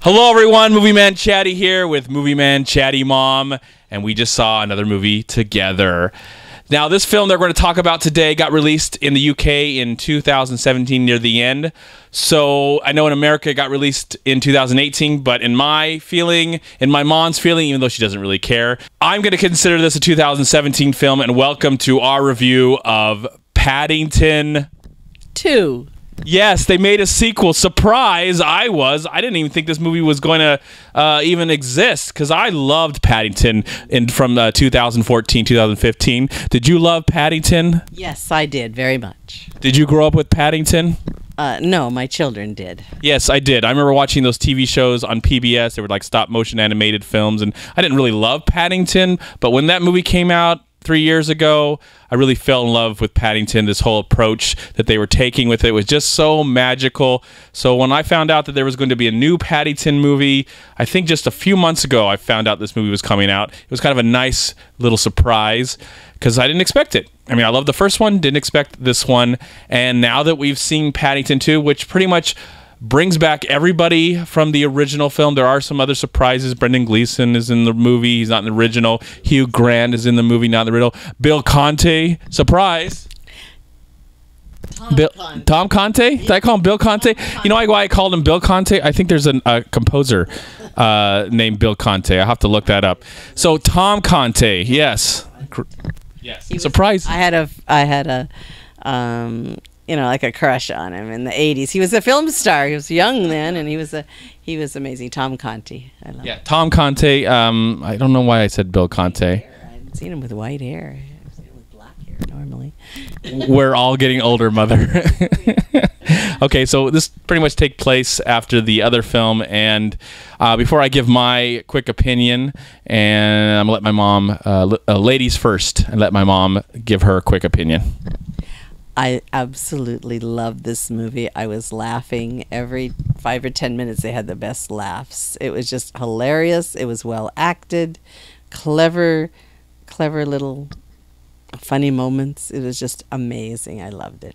Hello everyone, Movie Man Chatty here with Movie Man Chatty Mom, and we just saw another movie together. Now, this film that we're going to talk about today got released in the UK in 2017 near the end. So I know in America it got released in 2018, but in my feeling, in my mom's feeling, even though she doesn't really care, I'm going to consider this a 2017 film, and welcome to our review of Paddington 2. Yes, they made a sequel. Surprise! I didn't even think this movie was going to even exist because I loved Paddington from 2014, 2015. Did you love Paddington? Yes, I did very much. Did you grow up with Paddington? No, my children did. Yes, I did. I remember watching those TV shows on PBS. They were like stop motion animated films, and I didn't really love Paddington, but when that movie came out 3 years ago, I really fell in love with Paddington. This whole approach that they were taking with it was just so magical. So when I found out that there was going to be a new Paddington movie, I think just a few months ago, I found out this movie was coming out. It was kind of a nice little surprise because I didn't expect it. I mean, I love the first one, didn't expect this one. And now that we've seen Paddington 2, which pretty much brings back everybody from the original film. There are some other surprises. Brendan Gleeson is in the movie. He's not in the original. Hugh Grant is in the movie, not in the original. Bill Conte, surprise. Tom Conte? Did I call him Bill Conte? You know why I called him Bill Conte? I think there's a composer named Bill Conte. I have to look that up. So Tom Conte, yes. Yes. Surprise. I had a like a crush on him in the 80s. He was a film star. He was young then, and he was amazing. Tom Conte. I love him. Tom Conte. I don't know why I said Bill Conte. I haven't seen him with white hair. I've seen him with black hair normally. We're all getting older, Mother. Okay, so this pretty much takes place after the other film, and before I give my quick opinion, and I'm gonna let my mom, ladies first, and let my mom give her a quick opinion. I absolutely loved this movie. I was laughing every 5 or 10 minutes. They had the best laughs. It was just hilarious. It was well acted, clever little funny moments. It was just amazing. I loved it.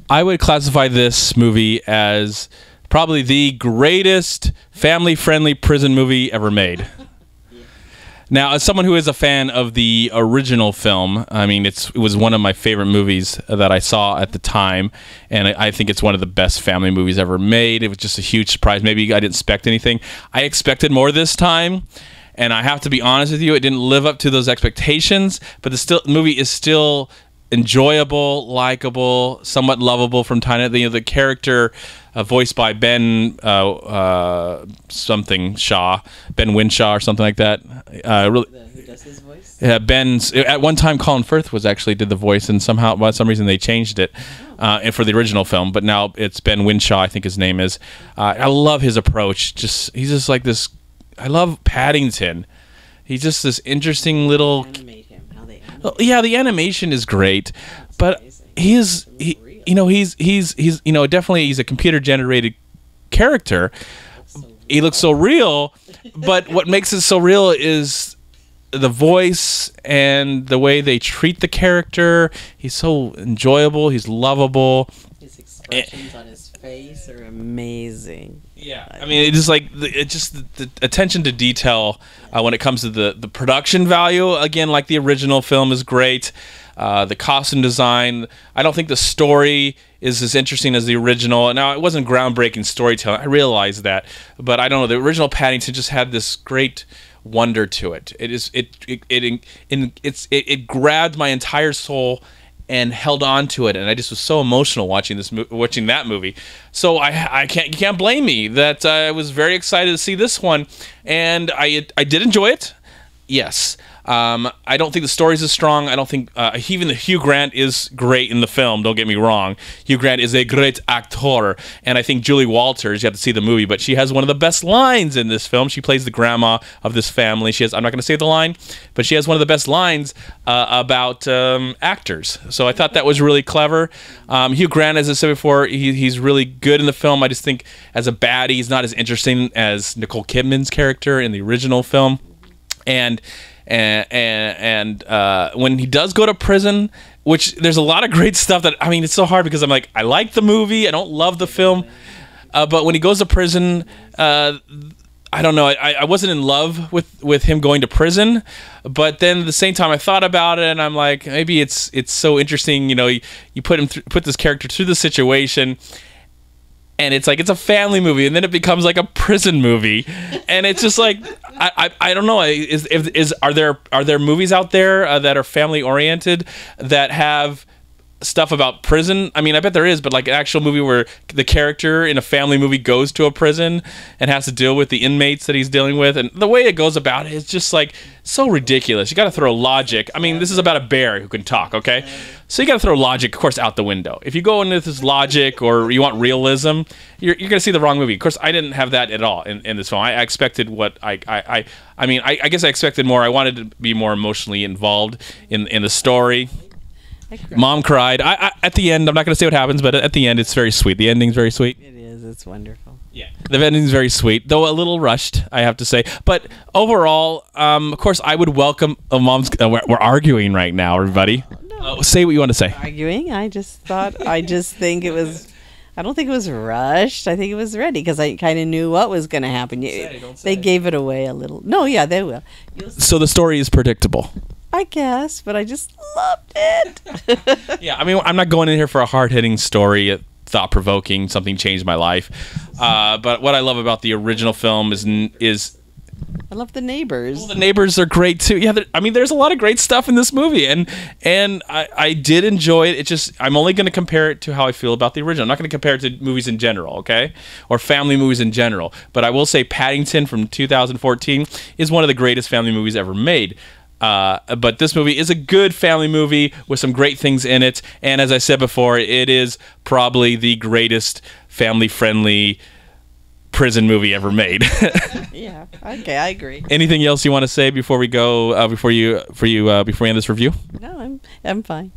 I would classify this movie as probably the greatest family-friendly prison movie ever made. Now, as someone who is a fan of the original film, I mean, it was one of my favorite movies that I saw at the time, and I think it's one of the best family movies ever made. It was just a huge surprise. Maybe I didn't expect anything. I expected more this time, and I have to be honest with you, it didn't live up to those expectations, but the movie is still enjoyable, likable, somewhat lovable from time to time. The character voiced by Ben something Shaw, Ben Winshaw or something like that. Who does his voice? Yeah, at one time Colin Firth did the voice, and somehow, for some reason, they changed it and for the original film. But now it's Ben Winshaw, I think his name is. I love his approach. He's just like this. I love Paddington. He's just this interesting little. Yeah, the animation is great, but definitely he's a computer generated character. He looks so real, but what makes it so real is the voice and the way they treat the character. He's so enjoyable. He's lovable. His expressions on his face are amazing. Yeah, I mean, the attention to detail when it comes to the production value. Again, like the original film is great. The costume design. I don't think the story is as interesting as the original. Now, it wasn't groundbreaking storytelling. I realize that, but I don't know. The original Paddington just had this great wonder to it. It grabbed my entire soul and held on to it, and I just was so emotional watching that movie. So you can't blame me that I was very excited to see this one, and I did enjoy it. Yes. I don't think the story's as strong. I don't think even the Hugh Grant is great in the film. Don't get me wrong. Hugh Grant is a great actor, and I think Julie Walters. You have to see the movie, but she has one of the best lines in this film. She plays the grandma of this family. I'm not going to say the line, but she has one of the best lines about actors. So I thought that was really clever. Hugh Grant, as I said before, he's really good in the film. I just think as a baddie, he's not as interesting as Nicole Kidman's character in the original film, and when he does go to prison, which there's a lot of great stuff that, I mean, it's so hard because I'm like, I like the movie, I don't love the film. But when he goes to prison, I don't know. I wasn't in love with him going to prison, but then at the same time I thought about it, and I'm like, maybe it's so interesting. You know, you put this character through the situation, and it's like it's a family movie, and then it becomes like a prison movie, and it's just like I don't know. Are there movies out there that are family oriented that have stuff about prison? I mean, I bet there is, but like an actual movie where the character in a family movie goes to a prison and has to deal with the inmates that he's dealing with, and the way it goes about it is just like so ridiculous. You got to throw logic. I mean, this is about a bear who can talk, okay? So you got to throw logic, of course, out the window. If you go into this logic or you want realism, you're going to see the wrong movie. Of course, I didn't have that at all in this film. I expected what I mean, I guess I expected more. I wanted to be more emotionally involved in the story. Mom cried. At the end, I'm not going to say what happens, but at the end, it's very sweet. The ending's very sweet. It is. It's wonderful. Yeah, the ending's very sweet, though a little rushed, I have to say. But overall, of course, I would welcome a mom's. We're arguing right now, everybody. No. Say what you want to say. Arguing? I just think it was. I don't think it was rushed. I think it was ready because I kind of knew what was going to happen. Don't say. They gave it away a little. No, yeah, they will. So the story is predictable. I guess, but I just loved it. Yeah, I mean, I'm not going in here for a hard-hitting story, thought-provoking, something changed my life. But what I love about the original film is I love the neighbors. Well, the neighbors are great too. Yeah, I mean, there's a lot of great stuff in this movie, and I did enjoy it. It just, I'm only going to compare it to how I feel about the original. I'm not going to compare it to movies in general, okay, or family movies in general. But I will say, Paddington from 2014 is one of the greatest family movies ever made. But this movie is a good family movie with some great things in it. And as I said before, it is probably the greatest family-friendly prison movie ever made. Yeah. Okay, I agree. Anything else you want to say before we go? Before we end this review? No, I'm fine.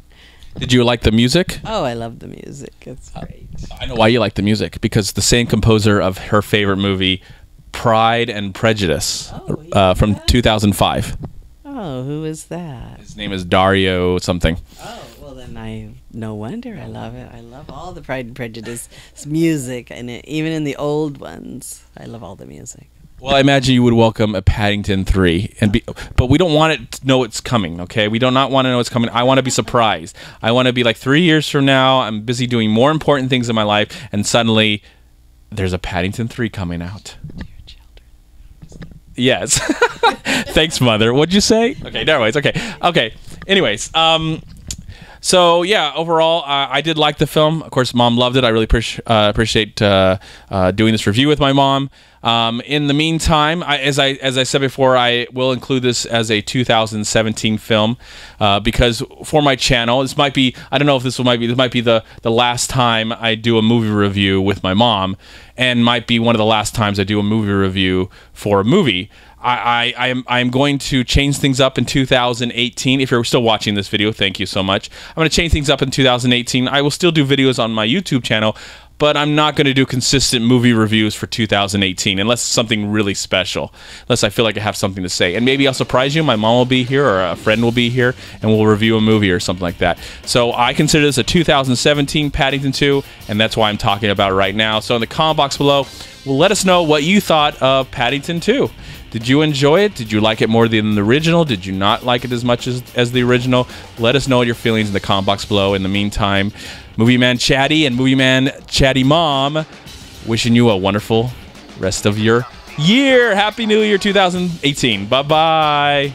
Did you like the music? Oh, I love the music. It's great. I know why you like the music, because the same composer of her favorite movie, Pride and Prejudice, from 2005. Oh, who is that? His name is Dario something. Oh, well then no wonder I love it. I love all the Pride and Prejudice music, and even in the old ones, I love all the music. Well, I imagine you would welcome a Paddington 3, but we don't want it to know it's coming, okay? We do not want to know it's coming. I want to be surprised. I want to be like 3 years from now, I'm busy doing more important things in my life, and suddenly there's a Paddington 3 coming out. Yes. Thanks, Mother. What'd you say? Okay, anyways, okay. Anyways, so yeah, overall, I did like the film. Of course, Mom loved it. I really appreciate doing this review with my mom. In the meantime, as I said before, I will include this as a 2017 film because for my channel, this might be, I don't know if this might be the last time I do a movie review with my mom, and might be one of the last times I do a movie review for a movie. I'm going to change things up in 2018. If you're still watching this video, thank you so much. I'm going to change things up in 2018. I will still do videos on my YouTube channel, but I'm not going to do consistent movie reviews for 2018 unless it's something really special, unless I feel like I have something to say. And maybe I'll surprise you. My mom will be here or a friend will be here and we'll review a movie or something like that. So I consider this a 2017 Paddington 2, and that's why I'm talking about it right now. So in the comment box below, let us know what you thought of Paddington 2. Did you enjoy it? Did you like it more than the original? Did you not like it as much as the original? Let us know your feelings in the comment box below. In the meantime, MovieManCHAD and MovieManCHAD Mom wishing you a wonderful rest of your year. Happy New Year 2018. Bye-bye.